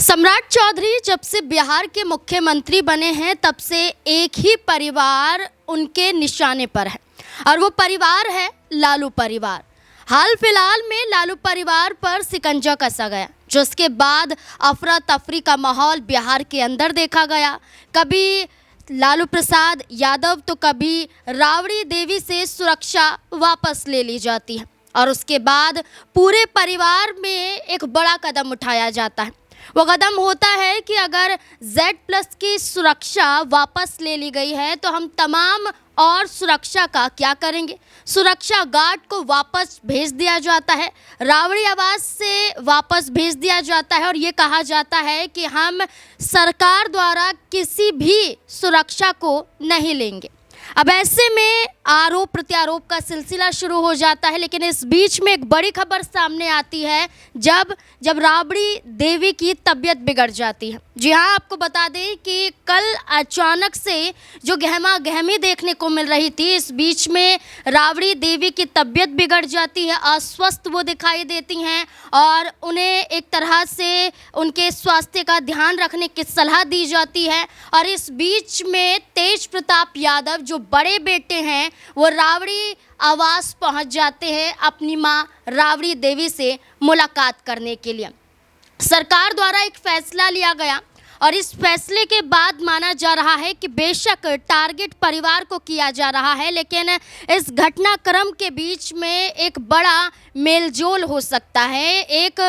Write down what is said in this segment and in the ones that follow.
सम्राट चौधरी जब से बिहार के मुख्यमंत्री बने हैं तब से एक ही परिवार उनके निशाने पर है और वो परिवार है लालू परिवार। हाल फिलहाल में लालू परिवार पर शिकंजा कसा गया, जिसके बाद अफरा तफरी का माहौल बिहार के अंदर देखा गया। कभी लालू प्रसाद यादव तो कभी राबड़ी देवी से सुरक्षा वापस ले ली जाती है और उसके बाद पूरे परिवार में एक बड़ा कदम उठाया जाता है। वो कदम होता है कि अगर Z+ की सुरक्षा वापस ले ली गई है तो हम तमाम और सुरक्षा का क्या करेंगे। सुरक्षा गार्ड को वापस भेज दिया जाता है, राबड़ी आवास से वापस भेज दिया जाता है और ये कहा जाता है कि हम सरकार द्वारा किसी भी सुरक्षा को नहीं लेंगे। अब ऐसे में आरोप प्रत्यारोप का सिलसिला शुरू हो जाता है, लेकिन इस बीच में एक बड़ी खबर सामने आती है जब राबड़ी देवी की तबीयत बिगड़ जाती है। जी हाँ, आपको बता दें कि कल अचानक से जो गहमा गहमी देखने को मिल रही थी, इस बीच में राबड़ी देवी की तबीयत बिगड़ जाती है, अस्वस्थ वो दिखाई देती हैं और उन्हें एक तरह से उनके स्वास्थ्य का ध्यान रखने की सलाह दी जाती है। और इस बीच में तेज प्रताप यादव जो बड़े बेटे हैं वो राबड़ी आवास पहुंच जाते हैं अपनी मां राबड़ी देवी से मुलाकात करने के लिए। सरकार द्वारा एक फैसला लिया गया और इस फैसले के बाद माना जा रहा है कि बेशक टारगेट परिवार को किया जा रहा है, लेकिन इस घटनाक्रम के बीच में एक बड़ा मेलजोल हो सकता है। एक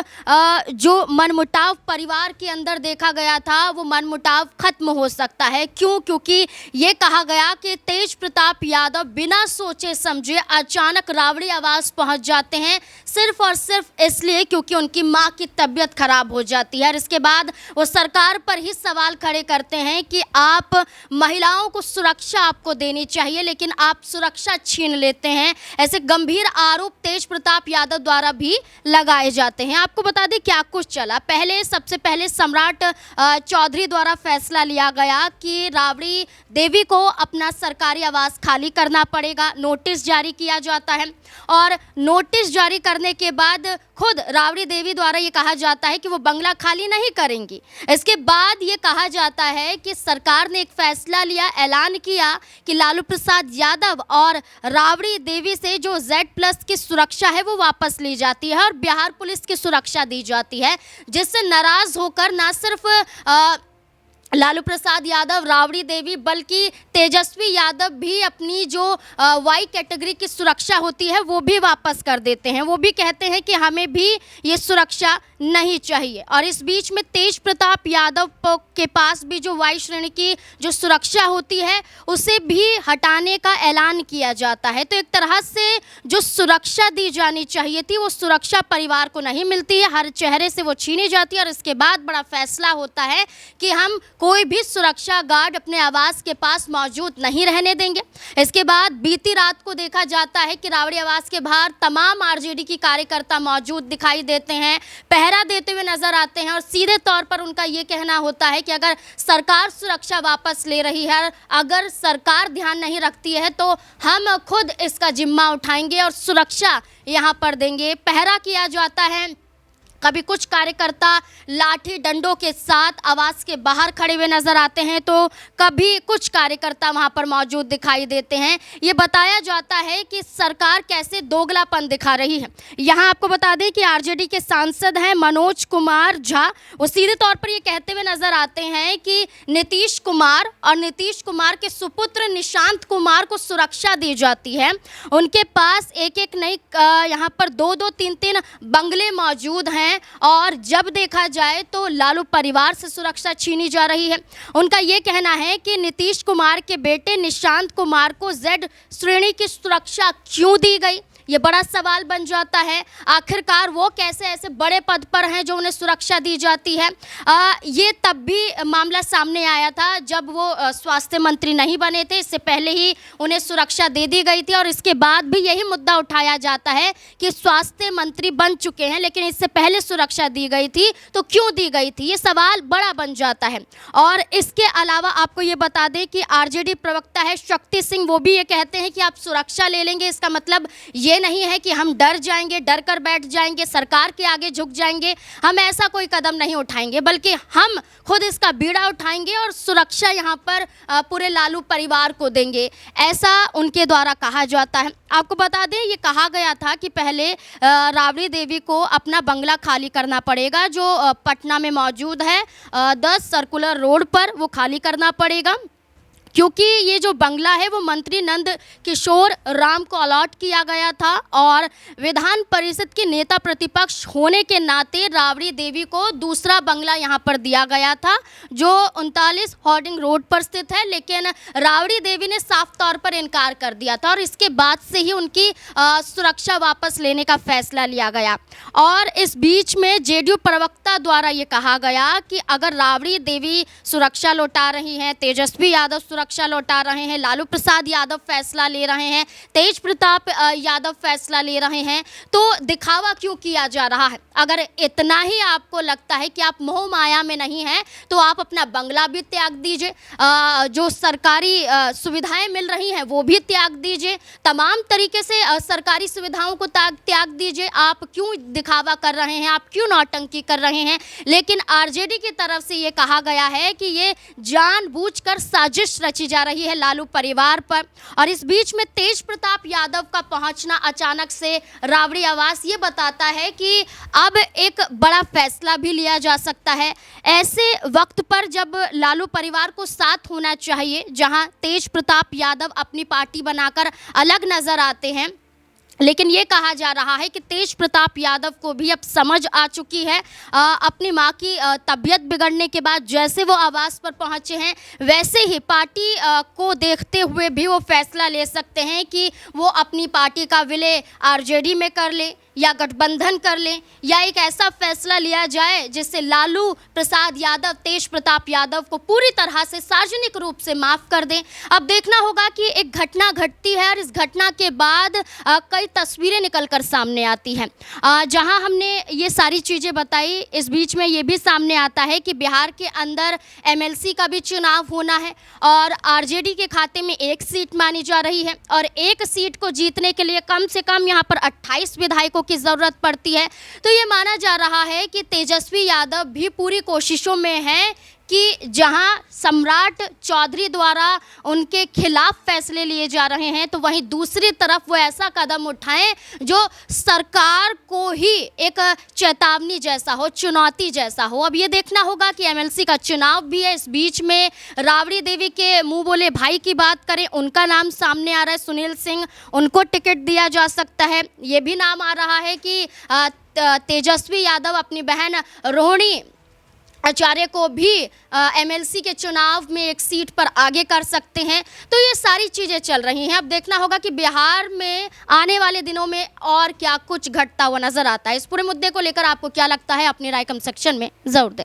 जो मनमुटाव परिवार के अंदर देखा गया था वो मनमुटाव खत्म हो सकता है। क्योंकि ये कहा गया कि तेज प्रताप यादव बिना सोचे समझे अचानक राबड़ी आवास पहुंच जाते हैं, सिर्फ और सिर्फ इसलिए क्योंकि उनकी मां की तबीयत खराब हो जाती है। और इसके बाद वो सरकार पर ही सवाल खड़े करते हैं कि आप महिलाओं को सुरक्षा आपको देनी चाहिए, लेकिन आप सुरक्षा छीन लेते हैं। ऐसे गंभीर आरोप तेज प्रताप यादव द्वारा भी लगाए जाते हैं। आपको बता दें क्या कुछ चला। सबसे पहले सम्राट चौधरी द्वारा फैसला लिया गया कि राबड़ी देवी को अपना सरकारी आवास खाली करना पड़ेगा। नोटिस जारी किया जाता है और नोटिस जारी करने के बाद खुद राबड़ी देवी द्वारा ये कहा जाता है कि वो बंगला खाली नहीं करेंगी। इसके बाद ये कहा जाता है कि सरकार ने एक फैसला लिया, ऐलान किया कि लालू प्रसाद यादव और राबड़ी देवी से जो Z+ की सुरक्षा है वो वापस ली जाती है और बिहार पुलिस की सुरक्षा दी जाती है, जिससे नाराज होकर ना सिर्फ लालू प्रसाद यादव राबड़ी देवी बल्कि तेजस्वी यादव भी अपनी जो Y कैटेगरी की सुरक्षा होती है वो भी वापस कर देते हैं। वो भी कहते हैं कि हमें भी ये सुरक्षा नहीं चाहिए। और इस बीच में तेज प्रताप यादव के पास भी जो Y श्रेणी की जो सुरक्षा होती है उसे भी हटाने का ऐलान किया जाता है। तो एक तरह से जो सुरक्षा दी जानी चाहिए थी वो सुरक्षा परिवार को नहीं मिलती है, हर चेहरे से वो छीनी जाती है। और इसके बाद बड़ा फैसला होता है कि हम कोई भी सुरक्षा गार्ड अपने आवास के पास मौजूद नहीं रहने देंगे। इसके बाद बीती रात को देखा जाता है कि राबड़ी आवास के बाहर तमाम RJD की कार्यकर्ता मौजूद दिखाई देते हैं, पहरा देते हुए नजर आते हैं और सीधे तौर पर उनका ये कहना होता है कि अगर सरकार सुरक्षा वापस ले रही है, अगर सरकार ध्यान नहीं रखती है तो हम खुद इसका जिम्मा उठाएंगे और सुरक्षा यहाँ पर देंगे। पहरा किया जाता है। कभी कुछ कार्यकर्ता लाठी डंडों के साथ आवास के बाहर खड़े हुए नजर आते हैं तो कभी कुछ कार्यकर्ता वहां पर मौजूद दिखाई देते हैं। ये बताया जाता है कि सरकार कैसे दोगलापन दिखा रही है। यहां आपको बता दें कि RJD के सांसद हैं मनोज कुमार झा, वो सीधे तौर पर ये कहते हुए नजर आते हैं कि नीतीश कुमार और नीतीश कुमार के सुपुत्र निशांत कुमार को सुरक्षा दी जाती है। उनके पास एक नई यहाँ पर 2-2, 3-3 बंगले मौजूद हैं और जब देखा जाए तो लालू परिवार से सुरक्षा छीनी जा रही है। उनका ये कहना है कि नीतीश कुमार के बेटे निशांत कुमार को Z श्रेणी की सुरक्षा क्यों दी गई, ये बड़ा सवाल बन जाता है। आखिरकार वो कैसे ऐसे बड़े पद पर हैं जो उन्हें सुरक्षा दी जाती है। ये तब भी मामला सामने आया था जब वो स्वास्थ्य मंत्री नहीं बने थे, इससे पहले ही उन्हें सुरक्षा दे दी गई थी और इसके बाद भी यही मुद्दा उठाया जाता है कि स्वास्थ्य मंत्री बन चुके हैं लेकिन इससे पहले सुरक्षा दी गई थी तो क्यों दी गई थी, ये सवाल बड़ा बन जाता है। और इसके अलावा आपको ये बता दें कि RJD प्रवक्ता है शक्ति सिंह, वो भी ये कहते हैं कि आप सुरक्षा ले लेंगे, इसका मतलब ये ये नहीं है कि हम डर जाएंगे, डर कर बैठ जाएंगे, सरकार के आगे झुक जाएंगे, हम ऐसा कोई कदम नहीं उठाएंगे, बल्कि हम खुद इसका बीड़ा उठाएंगे और सुरक्षा यहाँ पर पूरे लालू परिवार को देंगे, ऐसा उनके द्वारा कहा जाता है। आपको बता दें, ये कहा गया था कि पहले राबड़ी देवी को अपना बंगला खाली करना पड़ेगा, जो पटना में मौजूद है 10 सर्कुलर रोड पर, वो खाली करना पड़ेगा, क्योंकि ये जो बंगला है वो मंत्री नंद किशोर राम को अलॉट किया गया था और विधान परिषद के नेता प्रतिपक्ष होने के नाते राबड़ी देवी को दूसरा बंगला यहाँ पर दिया गया था, जो 39 हॉर्डिंग रोड पर स्थित है। लेकिन राबड़ी देवी ने साफ तौर पर इनकार कर दिया था और इसके बाद से ही उनकी सुरक्षा वापस लेने का फैसला लिया गया। और इस बीच में जेडीयू प्रवक्ता द्वारा ये कहा गया कि अगर राबड़ी देवी सुरक्षा लौटा रही हैं, तेजस्वी यादव सुरक्षा लौटा रहे हैं, लालू प्रसाद यादव फैसला ले रहे हैं, तेज प्रताप यादव फैसला ले रहे हैं, तो दिखावा क्यों किया जा रहा है? अगर इतना ही आपको लगता है कि आप मोह माया में नहीं हैं, तो आप अपना बंगला भी त्याग दीजिए, जो सरकारी सुविधाएं मिल रही हैं वो भी त्याग दीजिए, तमाम तरीके से सरकारी सुविधाओं को त्याग दीजिए। आप क्यों दिखावा कर रहे हैं, आप क्यों नौटंकी कर रहे हैं? लेकिन आरजेडी की तरफ से ये कहा गया है कि ये जानबूझकर साजिश रची जा रही है लालू परिवार पर। और इस बीच में तेज प्रताप यादव का पहुंचना अचानक से राबड़ी आवास ये बताता है कि अब एक बड़ा फैसला भी लिया जा सकता है। ऐसे वक्त पर जब लालू परिवार को साथ होना चाहिए, जहां तेज प्रताप यादव अपनी पार्टी बनाकर अलग नजर आते हैं, लेकिन ये कहा जा रहा है कि तेज प्रताप यादव को भी अब समझ आ चुकी है, अपनी मां की तबीयत बिगड़ने के बाद जैसे वो आवास पर पहुंचे हैं, वैसे ही पार्टी को देखते हुए भी वो फैसला ले सकते हैं कि वो अपनी पार्टी का विलय आरजेडी में कर ले या गठबंधन कर लें, या एक ऐसा फैसला लिया जाए जिससे लालू प्रसाद यादव तेज प्रताप यादव को पूरी तरह से सार्वजनिक रूप से माफ़ कर दें। अब देखना होगा कि एक घटना घटती है और इस घटना के बाद कई तस्वीरें निकलकर सामने आती हैं। जहां हमने ये सारी चीज़ें बताई, इस बीच में ये भी सामने आता है कि बिहार के अंदर एमएलसी का भी चुनाव होना है और आरजेडी के खाते में एक सीट मानी जा रही है और एक सीट को जीतने के लिए कम से कम यहाँ पर 28 विधायकों की ज़रूरत पड़ती है। तो ये माना जा रहा है कि तेजस्वी यादव भी पूरी कोशिशों में हैं कि जहां सम्राट चौधरी द्वारा उनके खिलाफ फैसले लिए जा रहे हैं, तो वहीं दूसरी तरफ वो ऐसा कदम उठाएं जो सरकार को ही एक चेतावनी जैसा हो, चुनौती जैसा हो। अब ये देखना होगा कि एमएलसी का चुनाव भी है। इस बीच में राबड़ी देवी के मुंह बोले भाई की बात करें, उनका नाम सामने आ रहा है, सुनील सिंह, उनको टिकट दिया जा सकता है। ये भी नाम आ रहा है कि तेजस्वी यादव अपनी बहन रोहिणी आचार्य को भी एमएलसी के चुनाव में एक सीट पर आगे कर सकते हैं। तो ये सारी चीज़ें चल रही हैं। अब देखना होगा कि बिहार में आने वाले दिनों में और क्या कुछ घटता हुआ नज़र आता है। इस पूरे मुद्दे को लेकर आपको क्या लगता है, अपनी राय कमेंट सेक्शन में ज़रूर दें।